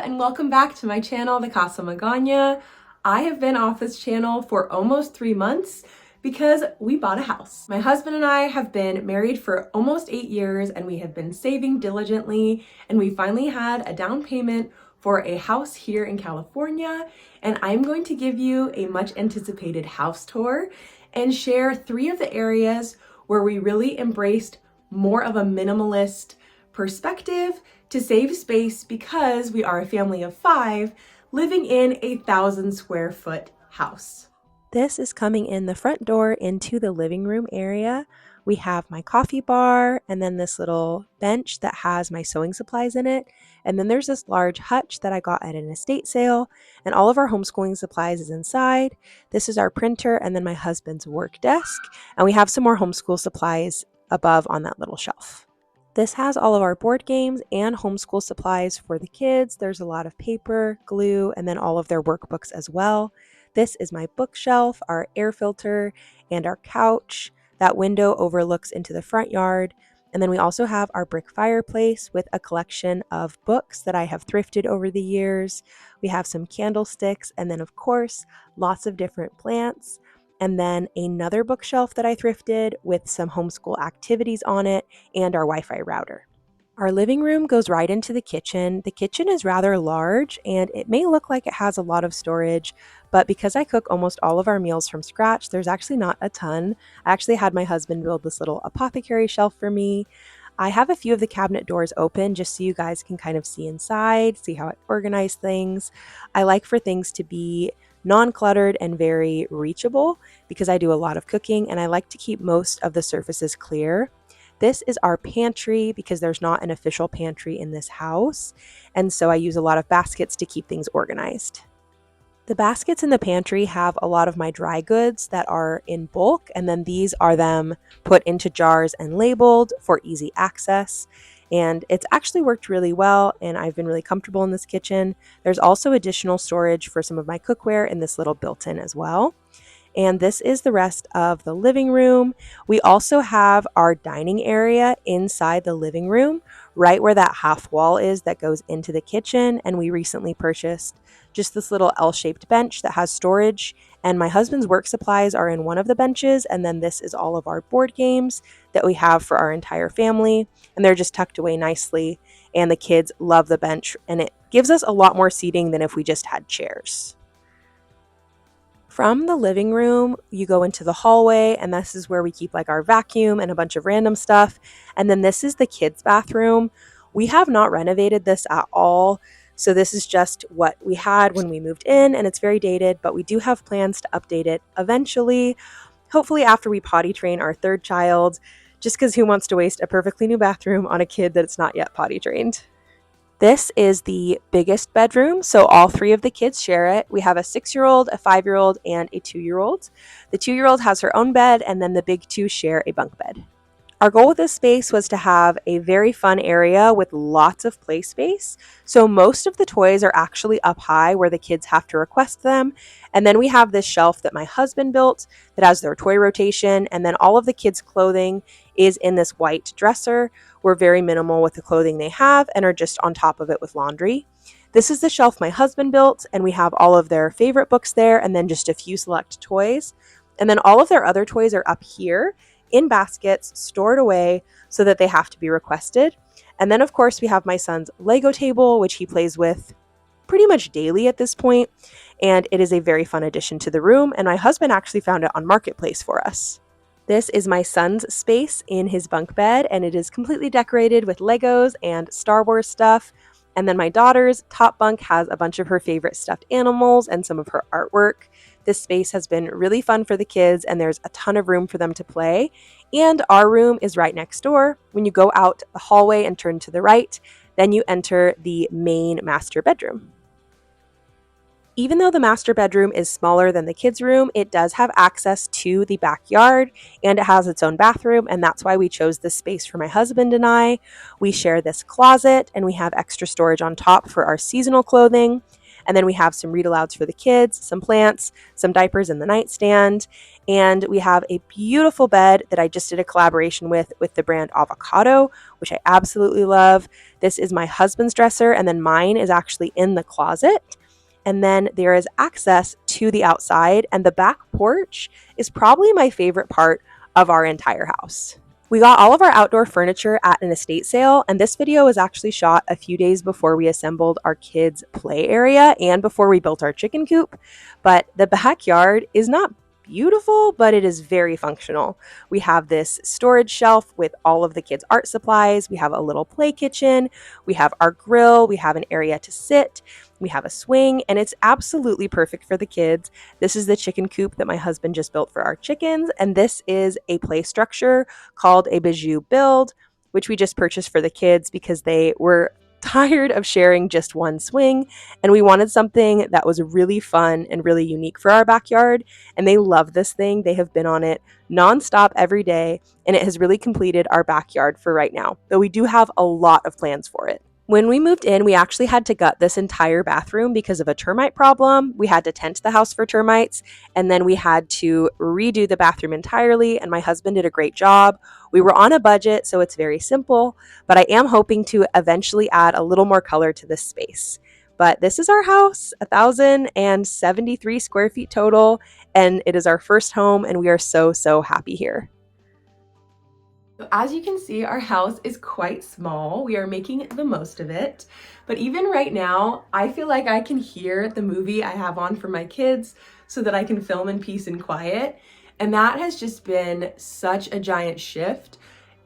and welcome back to my channel, The Casa Magana. I have been off this channel for almost 3 months because we bought a house. My husband and I have been married for almost 8 years and we have been saving diligently, and we finally had a down payment for a house here in California, and I'm going to give you a much anticipated house tour and share 3 of the areas where we really embraced more of a minimalist perspective to save space because we are a family of 5 living in a 1,000 square foot house. This is coming in the front door into the living room area. We have my coffee bar and then this little bench that has my sewing supplies in it. And then there's this large hutch that I got at an estate sale, and all of our homeschooling supplies is inside. This is our printer and then my husband's work desk. And we have some more homeschool supplies above on that little shelf. This has all of our board games and homeschool supplies for the kids. There's a lot of paper, glue, and then all of their workbooks as well. This is my bookshelf, our air filter, and our couch. That window overlooks into the front yard. And then we also have our brick fireplace with a collection of books that I have thrifted over the years. We have some candlesticks, and then of course, lots of different plants. And then another bookshelf that I thrifted with some homeschool activities on it and our Wi-Fi router. Our living room goes right into the kitchen. The kitchen is rather large and it may look like it has a lot of storage, but because I cook almost all of our meals from scratch, there's actually not a ton. I actually had my husband build this little apothecary shelf for me. I have a few of the cabinet doors open just so you guys can kind of see inside, see how I organize things. I like for things to be non-cluttered and very reachable because I do a lot of cooking and I like to keep most of the surfaces clear. This is our pantry because there's not an official pantry in this house, and so I use a lot of baskets to keep things organized. The baskets in the pantry have a lot of my dry goods that are in bulk, and then these are them put into jars and labeled for easy access. And it's actually worked really well, and I've been really comfortable in this kitchen. There's also additional storage for some of my cookware in this little built-in as well. And this is the rest of the living room. We also have our dining area inside the living room, right where that half wall is that goes into the kitchen. And we recently purchased just this little L-shaped bench that has storage, and my husband's work supplies are in one of the benches, and then this is all of our board games that we have for our entire family, and they're just tucked away nicely, and the kids love the bench, and it gives us a lot more seating than if we just had chairs. From the living room, you go into the hallway, and this is where we keep like our vacuum and a bunch of random stuff, and then this is the kids' bathroom. We have not renovated this at all, so this is just what we had when we moved in, and it's very dated, but we do have plans to update it eventually, hopefully after we potty train our 3rd child, just because who wants to waste a perfectly new bathroom on a kid that's not yet potty trained? This is the biggest bedroom, so all 3 of the kids share it. We have a 6-year-old, a 5-year-old, and a 2-year-old. The 2-year-old has her own bed, and then the big 2 share a bunk bed. Our goal with this space was to have a very fun area with lots of play space. So most of the toys are actually up high where the kids have to request them. And then we have this shelf that my husband built that has their toy rotation. And then all of the kids' clothing is in this white dresser. We're very minimal with the clothing they have and are just on top of it with laundry. This is the shelf my husband built, and we have all of their favorite books there and then just a few select toys. And then all of their other toys are up here in baskets stored away so that they have to be requested. And then of course we have my son's Lego table, which he plays with pretty much daily at this point, and it is a very fun addition to the room, and my husband actually found it on Marketplace for us. This is my son's space in his bunk bed, and it is completely decorated with Legos and Star Wars stuff. And then my daughter's top bunk has a bunch of her favorite stuffed animals and some of her artwork. This space has been really fun for the kids, and there's a ton of room for them to play. And our room is right next door. When you go out the hallway and turn to the right, then you enter the main master bedroom. Even though the master bedroom is smaller than the kids' room, it does have access to the backyard, and it has its own bathroom, and that's why we chose this space for my husband and I. We share this closet, and we have extra storage on top for our seasonal clothing. And then we have some read alouds for the kids, some plants, some diapers in the nightstand. And we have a beautiful bed that I just did a collaboration with the brand Avocado, which I absolutely love. This is my husband's dresser, and then mine is actually in the closet. And then there is access to the outside, and the back porch is probably my favorite part of our entire house. We got all of our outdoor furniture at an estate sale, and this video was actually shot a few days before we assembled our kids' play area and before we built our chicken coop. But the backyard is not beautiful, but it is very functional. We have this storage shelf with all of the kids' art supplies. We have a little play kitchen. We have our grill. We have an area to sit. We have a swing, and it's absolutely perfect for the kids. This is the chicken coop that my husband just built for our chickens, and this is a play structure called a Bijou Build, which we just purchased for the kids because they were tired of sharing just one swing, and we wanted something that was really fun and really unique for our backyard, and they love this thing. They have been on it nonstop every day, and it has really completed our backyard for right now, though we do have a lot of plans for it. When we moved in, we actually had to gut this entire bathroom because of a termite problem. We had to tent the house for termites, and then we had to redo the bathroom entirely, and my husband did a great job. We were on a budget, so it's very simple, but I am hoping to eventually add a little more color to this space. But this is our house, 1,073 square feet total, and it is our first home, and we are so, so happy here. So as you can see, our house is quite small. We are making the most of it. But even right now, I feel like I can hear the movie I have on for my kids so that I can film in peace and quiet. And that has just been such a giant shift.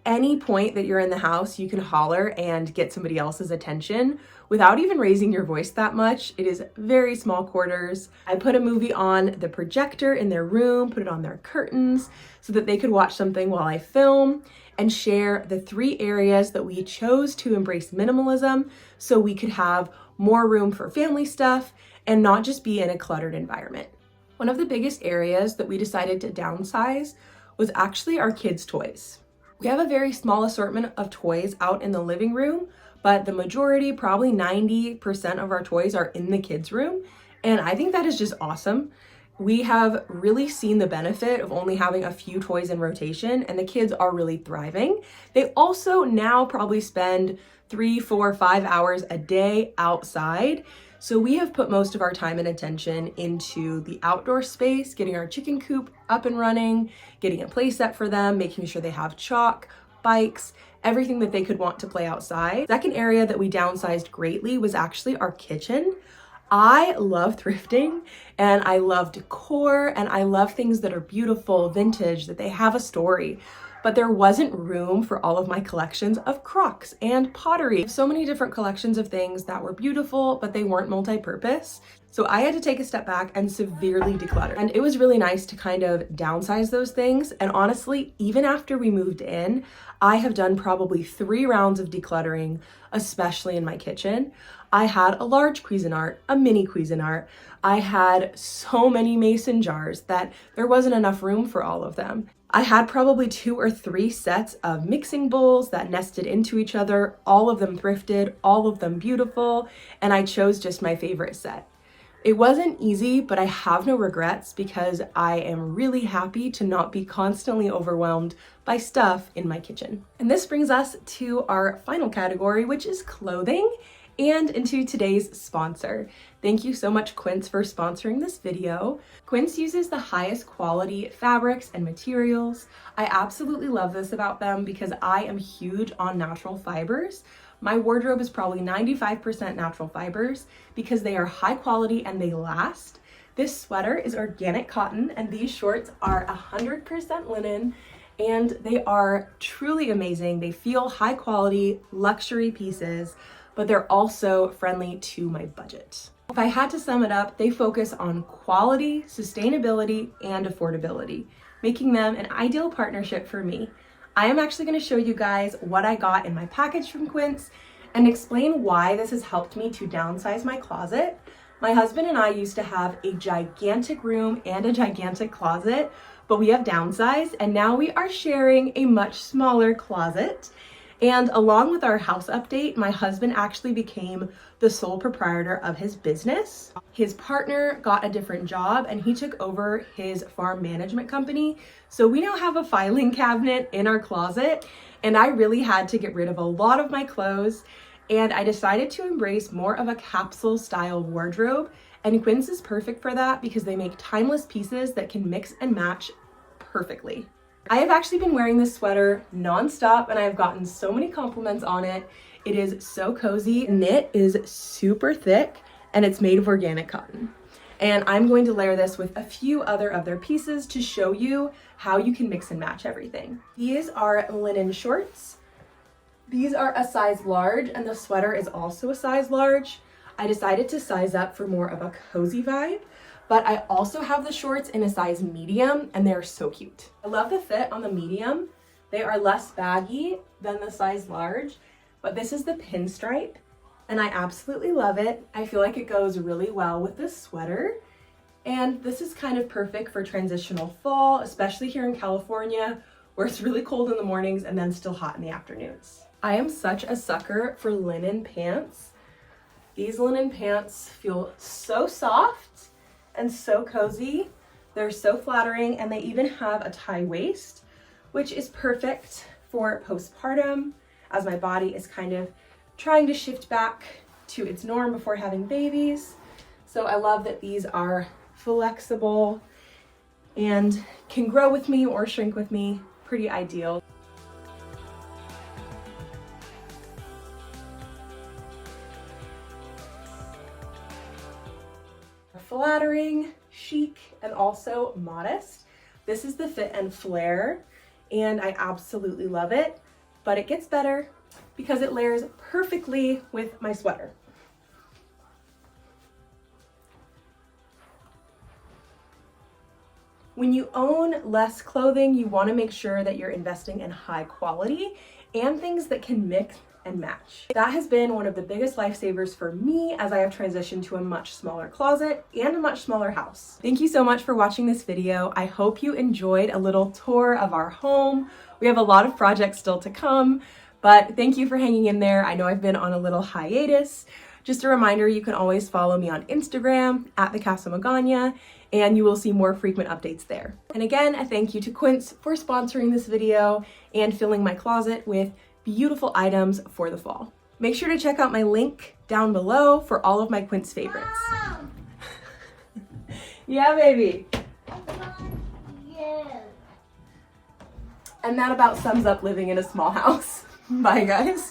Any point that you're in the house, you can holler and get somebody else's attention without even raising your voice that much. It is very small quarters. I put a movie on the projector in their room, put it on their curtains so that they could watch something while I film, and share the 3 areas that we chose to embrace minimalism so we could have more room for family stuff and not just be in a cluttered environment. One of the biggest areas that we decided to downsize was actually our kids' toys. We have a very small assortment of toys out in the living room, but the majority, probably 90% of our toys are in the kids' room, and I think that is just awesome. We have really seen the benefit of only having a few toys in rotation, and the kids are really thriving. They also now probably spend 3, 4, 5 hours a day outside. So we have put most of our time and attention into the outdoor space, getting our chicken coop up and running, getting a play set for them, making sure they have chalk, bikes, everything that they could want to play outside. Second area that we downsized greatly was actually our kitchen. I love thrifting and I love decor and I love things that are beautiful, vintage, that they have a story. But there wasn't room for all of my collections of crocks and pottery. So many different collections of things that were beautiful, but they weren't multi-purpose. So I had to take a step back and severely declutter. And it was really nice to kind of downsize those things. And honestly, even after we moved in, I have done probably 3 rounds of decluttering, especially in my kitchen. I had a large Cuisinart, a mini Cuisinart. I had so many mason jars that there wasn't enough room for all of them. I had probably 2 or 3 sets of mixing bowls that nested into each other, all of them thrifted, all of them beautiful, and I chose just my favorite set. It wasn't easy, but I have no regrets because I am really happy to not be constantly overwhelmed by stuff in my kitchen. And this brings us to our final category, which is clothing, and into today's sponsor. Thank you so much, Quince, for sponsoring this video. Quince uses the highest quality fabrics and materials. I absolutely love this about them because I am huge on natural fibers. My wardrobe is probably 95% natural fibers because they are high quality and they last. This sweater is organic cotton and these shorts are 100% linen and they are truly amazing. They feel high quality, luxury pieces, but they're also friendly to my budget. If I had to sum it up, they focus on quality, sustainability, and affordability, making them an ideal partnership for me. I am actually going to show you guys what I got in my package from Quince and explain why this has helped me to downsize my closet. My husband and I used to have a gigantic room and a gigantic closet, but we have downsized and now we are sharing a much smaller closet. And along with our house update, my husband actually became the sole proprietor of his business. His partner got a different job and he took over his farm management company. So we now have a filing cabinet in our closet, and I really had to get rid of a lot of my clothes, and I decided to embrace more of a capsule style wardrobe. And Quince is perfect for that because they make timeless pieces that can mix and match perfectly. I have actually been wearing this sweater nonstop and I have gotten so many compliments on it. It is so cozy. Knit is super thick and it's made of organic cotton. And I'm going to layer this with a few other of their pieces to show you how you can mix and match everything. These are linen shorts. These are a size large and the sweater is also a size large. I decided to size up for more of a cozy vibe. But I also have the shorts in a size medium and they're so cute. I love the fit on the medium. They are less baggy than the size large, but this is the pinstripe and I absolutely love it. I feel like it goes really well with this sweater. And this is kind of perfect for transitional fall, especially here in California, where it's really cold in the mornings and then still hot in the afternoons. I am such a sucker for linen pants. These linen pants feel so soft and so cozy. They're so flattering and they even have a tie waist, which is perfect for postpartum as my body is kind of trying to shift back to its norm before having babies. So I love that these are flexible and can grow with me or shrink with me. Pretty ideal. Flattering, chic, and also modest. This is the fit and flare, and I absolutely love it, but it gets better because it layers perfectly with my sweater. When you own less clothing, you want to make sure that you're investing in high quality and things that can mix and match. That has been one of the biggest lifesavers for me as I have transitioned to a much smaller closet and a much smaller house. Thank you so much for watching this video. I hope you enjoyed a little tour of our home. We have a lot of projects still to come, but thank you for hanging in there. I know I've been on a little hiatus. Just a reminder, you can always follow me on Instagram at the Casa Magana, and you will see more frequent updates there. And again, a thank you to Quince for sponsoring this video and filling my closet with beautiful items for the fall. Make sure to check out my link down below for all of my Quince favorites. Mom. Yeah, baby. Yeah. And that about sums up living in a small house. Bye, guys.